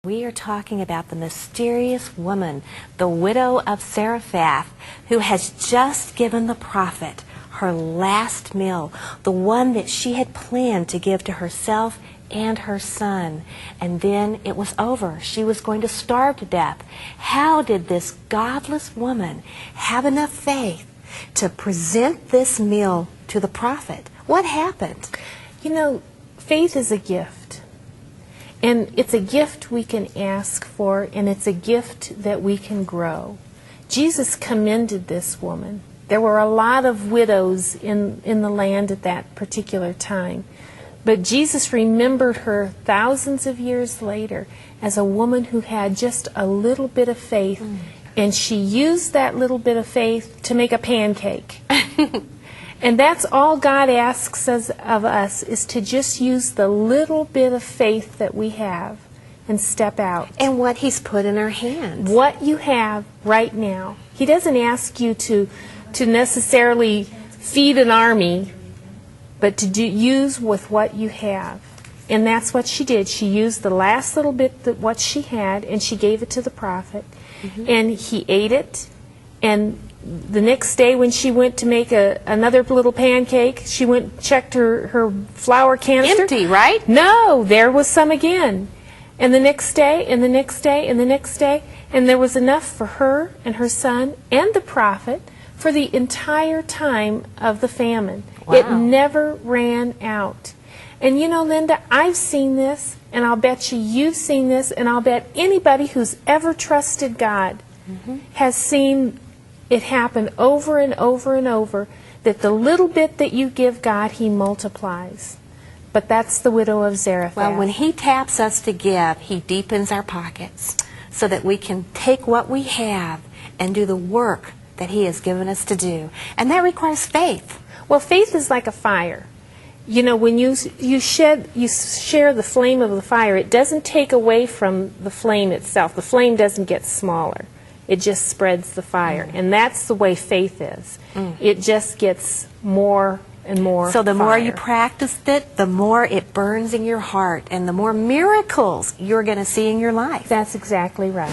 We are talking about the mysterious woman, the widow of Zarephath, who has just given the prophet her last meal, the one that she had planned to give to herself and her son. And then it was over. She was going to starve to death. How did this godless woman have enough faith to present this meal to the prophet? What happened? You know, faith is a gift. And it's a gift we can ask for, and it's a gift that we can grow. Jesus commended this woman. There were a lot of widows in the land at that particular time. But Jesus remembered her thousands of years later as a woman who had just a little bit of faith, and she used that little bit of faith to make a pancake. And that's all God asks of us, is to just use the little bit of faith that we have and step out. And what He's put in our hands. What you have right now. He doesn't ask you to necessarily feed an army, but to use with what you have. And that's what she did. She used the last little bit that what she had, and she gave it to the prophet. And he ate it. And the next day when she went to make another little pancake, she went and checked her flour canister. Empty, right? No, there was some again. And the next day, and the next day, and the next day. And there was enough for her and her son and the prophet for the entire time of the famine. Wow. It never ran out. And you know, Linda, I've seen this, and I'll bet you've seen this, and I'll bet anybody who's ever trusted God has seen it happen over and over and over, that the little bit that you give God, He multiplies. But that's the widow of Zarephath. Well, when He taps us to give, He deepens our pockets so that we can take what we have and do the work that He has given us to do. And that requires faith. Well, faith is like a fire. You know, when you share the flame of the fire, it doesn't take away from the flame itself. The flame doesn't get smaller. It just spreads the fire. And that's the way faith is. It just gets more and more So the fire. more you practice it, the more it burns in your heart, and the more miracles you're going to see in your life. That's exactly right.